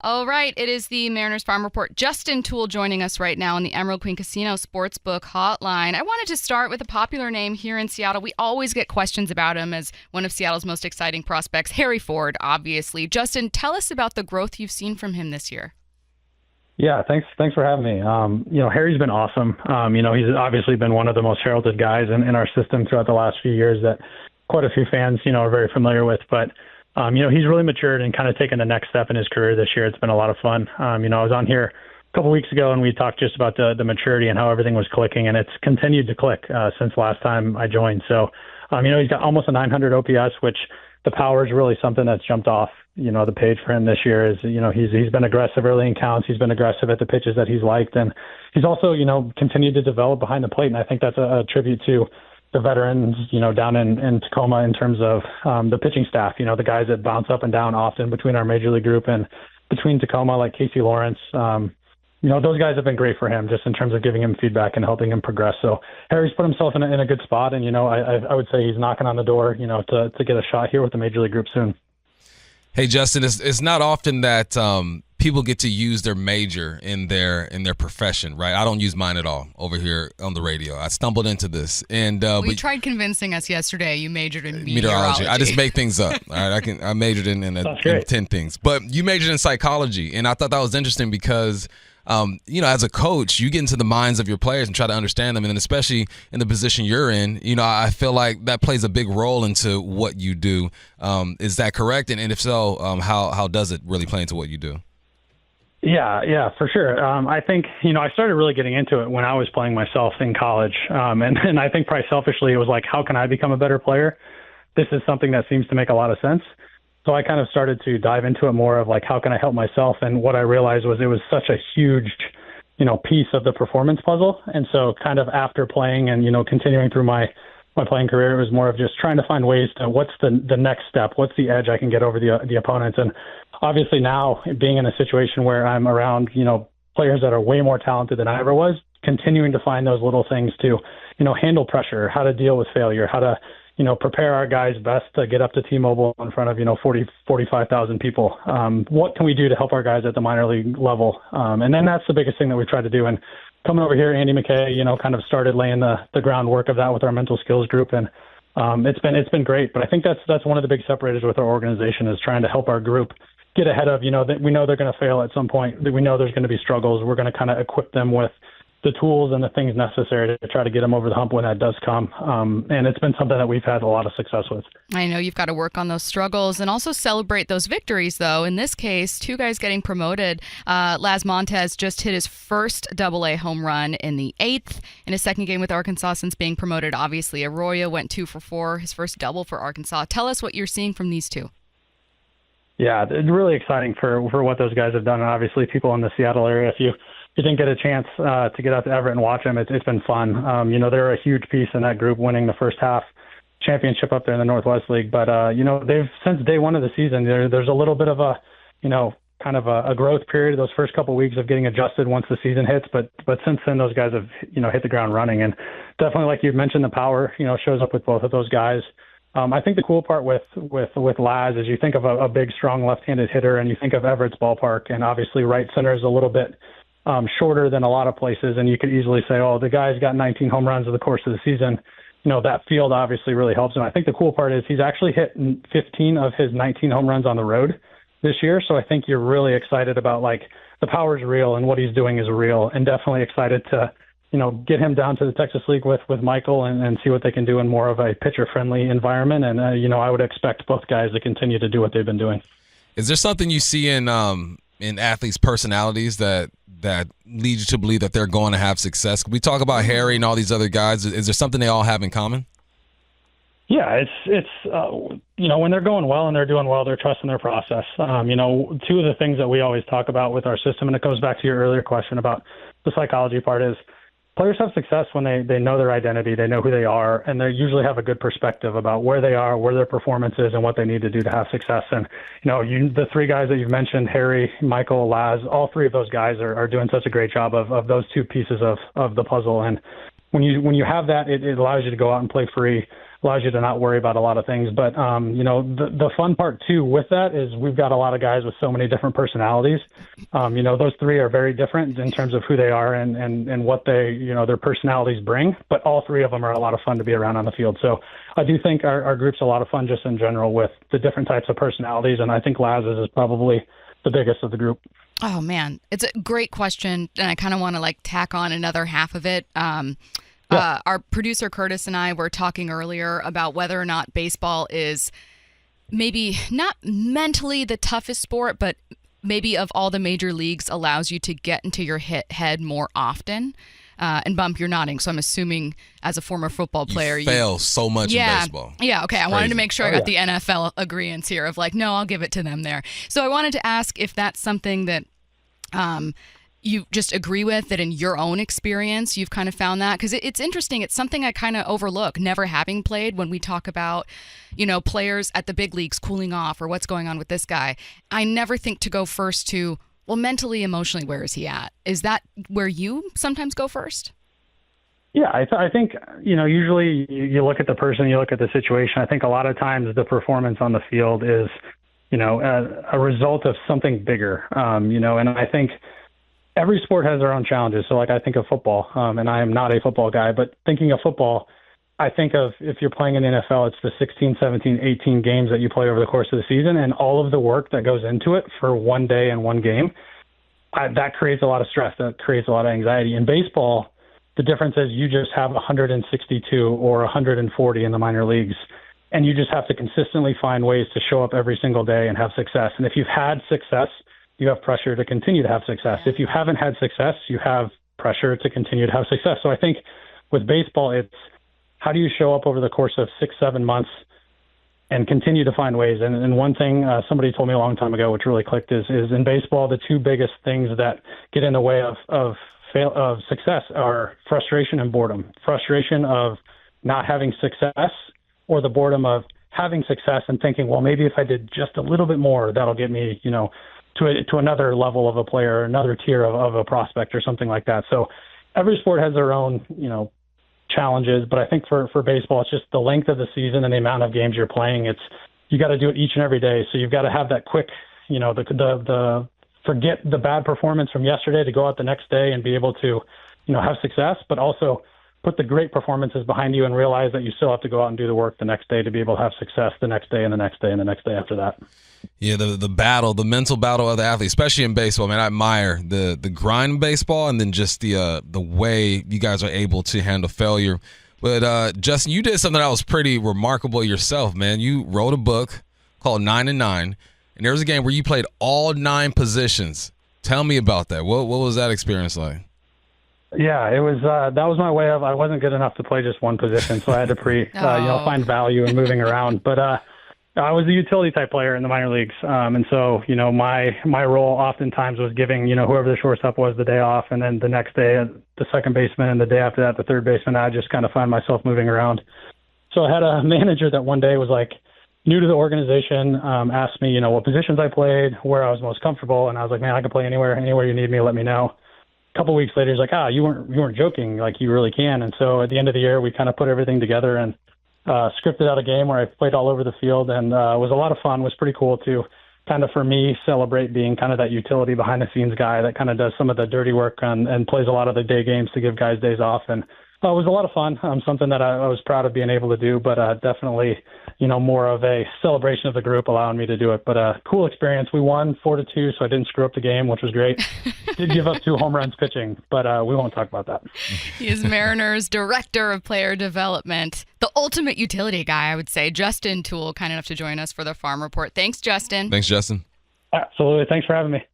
All right, it is the Mariners Farm Report. Justin Toole joining us right now on the Emerald Queen Casino Sportsbook Hotline. I wanted to start with a popular name here in Seattle. We always get questions about him as one of Seattle's most exciting prospects, Harry Ford, obviously. Justin, tell us about the growth you've seen from him this year. Yeah, thanks for having me. Harry's been awesome. He's obviously been one of the most heralded guys in our system throughout the last few years that quite a few fans, are very familiar with. But he's really matured and kind of taken the next step in his career this year. It's been a lot of fun. I was on here a couple weeks ago and we talked just about the maturity and how everything was clicking, and it's continued to click since last time I joined. So, he's got almost a 900 OPS, which the power is really something that's jumped off, the page for him this year. Is he's been aggressive early in counts. He's been aggressive at the pitches that he's liked, and he's also continued to develop behind the plate. And I think that's a tribute to the veterans, down in Tacoma in terms of the pitching staff, the guys that bounce up and down often between our major league group and between Tacoma, like Casey Lawrence. Those guys have been great for him just in terms of giving him feedback and helping him progress. So Harry's put himself in a good spot, and, I would say he's knocking on the door, to get a shot here with the major league group soon. Hey, Justin, it's not often that people get to use their major in their profession, right? I don't use mine at all over here on the radio. I stumbled into this, and you tried convincing us yesterday. You majored in meteorology. I just make things up. All right, I majored in 10 things, but you majored in psychology, and I thought that was interesting because as a coach, you get into the minds of your players and try to understand them. And then especially in the position you're in, I feel like that plays a big role into what you do. Is that correct? And if so, how does it really play into what you do? Yeah, for sure. I think, I started really getting into it when I was playing myself in college. And I think probably selfishly, it was like, how can I become a better player? This is something that seems to make a lot of sense. So I kind of started to dive into it more of like, how can I help myself? And what I realized was it was such a huge, piece of the performance puzzle. And so kind of after playing and, continuing through my playing career, it was more of just trying to find ways to what's the next step? What's the edge I can get over the opponents? And obviously now being in a situation where I'm around, players that are way more talented than I ever was, continuing to find those little things to, handle pressure, how to deal with failure, how to, prepare our guys best to get up to T-Mobile in front of, 45,000 people. What can we do to help our guys at the minor league level? And then that's the biggest thing that we try to do. And coming over here, Andy McKay, kind of started laying the groundwork of that with our mental skills group. And it's been great. But I think that's one of the big separators with our organization is trying to help our group get ahead of, that we know they're going to fail at some point, that we know there's going to be struggles. We're going to kind of equip them with the tools and the things necessary to try to get them over the hump when that does come. And it's been something that we've had a lot of success with. I know you've got to work on those struggles and also celebrate those victories, though. In this case, two guys getting promoted. Laz Montes just hit his first Double-A home run in the 8th in his second game with Arkansas since being promoted. Obviously, Arroyo went 2 for 4, his first double for Arkansas. Tell us what you're seeing from these two. Yeah, it's really exciting for what those guys have done. And obviously, people in the Seattle area, if you didn't get a chance to get out to Everett and watch them, it's been fun. They're a huge piece in that group, winning the first half championship up there in the Northwest League. But, they've since day one of the season, there's a little bit of a, kind of a growth period, those first couple of weeks of getting adjusted once the season hits. But since then, those guys have, hit the ground running. And definitely, like you've mentioned, the power, shows up with both of those guys. I think the cool part with Laz is you think of a big, strong left-handed hitter, and you think of Everett's ballpark, and obviously right center is a little bit shorter than a lot of places, and you could easily say, oh, the guy's got 19 home runs over the course of the season. That field obviously really helps him. I think the cool part is he's actually hit 15 of his 19 home runs on the road this year, so I think you're really excited about, like, the power's real and what he's doing is real, and definitely excited to get him down to the Texas League with Michael and see what they can do in more of a pitcher-friendly environment. And, I would expect both guys to continue to do what they've been doing. Is there something you see in athletes' personalities that lead you to believe that they're going to have success? We talk about Harry and all these other guys. Is there something they all have in common? Yeah, it's when they're going well and they're doing well, they're trusting their process. Two of the things that we always talk about with our system, and it goes back to your earlier question about the psychology part, is players have success when they know their identity, they know who they are, and they usually have a good perspective about where they are, where their performance is, and what they need to do to have success. And, the three guys that you've mentioned, Harry, Michael, Laz, all three of those guys are doing such a great job of those two pieces of the puzzle. And when you have that, it allows you to go out and play free. allows you to not worry about a lot of things. But, the fun part, too, with that is we've got a lot of guys with so many different personalities. Those three are very different in terms of who they are and what their personalities bring. But all three of them are a lot of fun to be around on the field. So I do think our group's a lot of fun just in general with the different types of personalities. And I think Laz's is probably the biggest of the group. Oh, man. It's a great question, and I kind of want to tack on another half of it. Our producer Curtis and I were talking earlier about whether or not baseball is maybe not mentally the toughest sport, but maybe of all the major leagues allows you to get into your head more often. And Bump, you're nodding, so I'm assuming as a former football player, you fail so much in baseball. Yeah, okay. I wanted to make sure I got the NFL agreeance here of no, I'll give it to them there. So I wanted to ask if that's something that you just agree with, that in your own experience you've kind of found that, because it's interesting. It's something I kind of overlook, never having played, when we talk about players at the big leagues cooling off or what's going on with this guy. I never think to go first to, well, mentally, emotionally, where is he at? Is that where you sometimes go first? Yeah, I think usually you look at the person, you look at the situation. I think a lot of times the performance on the field is a result of something bigger, and I think every sport has their own challenges. So I think of football, and I am not a football guy, but thinking of football, I think of if you're playing in the NFL, it's the 16, 17, 18 games that you play over the course of the season and all of the work that goes into it for one day and one game. That creates a lot of stress. That creates a lot of anxiety. In baseball, the difference is you just have 162 or 140 in the minor leagues, and you just have to consistently find ways to show up every single day and have success. And if you've had success, you have pressure to continue to have success. If you haven't had success, you have pressure to continue to have success. So I think with baseball, it's how do you show up over the course of 6-7 months and continue to find ways? And one thing somebody told me a long time ago, which really clicked, is in baseball, the two biggest things that get in the way of success are frustration and boredom. Frustration of not having success, or the boredom of having success and thinking, well, maybe if I did just a little bit more, that'll get me, to another level of a player, another tier of a prospect or something like that. So every sport has their own, challenges, but I think for baseball, it's just the length of the season and the amount of games you're playing. You got to do it each and every day. So you've got to have that quick, the forget the bad performance from yesterday to go out the next day and be able to, have success, but also put the great performances behind you and realize that you still have to go out and do the work the next day to be able to have success the next day and the next day and the next day after that. Yeah, the mental battle of the athlete, especially in baseball, man. I admire the grind in baseball, and then just the way you guys are able to handle failure. But Justin, you did something that was pretty remarkable yourself, man. You wrote a book called 9 and 9, and there was a game where you played all 9 positions. Tell me about that. What was that experience like? Yeah, it was. That was my way of. I wasn't good enough to play just one position, so I had to find value in moving around. But I was a utility type player in the minor leagues, and so my role oftentimes was giving whoever the shortstop was the day off, and then the next day the second baseman, and the day after that the third baseman. I just kind of find myself moving around. So I had a manager that one day was new to the organization, asked me what positions I played, where I was most comfortable, and I was like, man, I can play anywhere you need me, let me know. A couple weeks later, he's like, you weren't joking, you really can. And so at the end of the year, we kind of put everything together and scripted out a game where I played all over the field, and it was a lot of fun. It was pretty cool to kind of, for me, celebrate being kind of that utility behind the scenes guy that kind of does some of the dirty work and plays a lot of the day games to give guys days off. And it was a lot of fun, something that I was proud of being able to do, but definitely, more of a celebration of the group allowing me to do it. But cool experience. We won 4-2, so I didn't screw up the game, which was great. Did give up 2 home runs pitching, but we won't talk about that. He is Mariners Director of Player Development, the ultimate utility guy, I would say. Justin Toole, kind enough to join us for the Farm Report. Thanks, Justin. Thanks, Justin. Absolutely. Thanks for having me.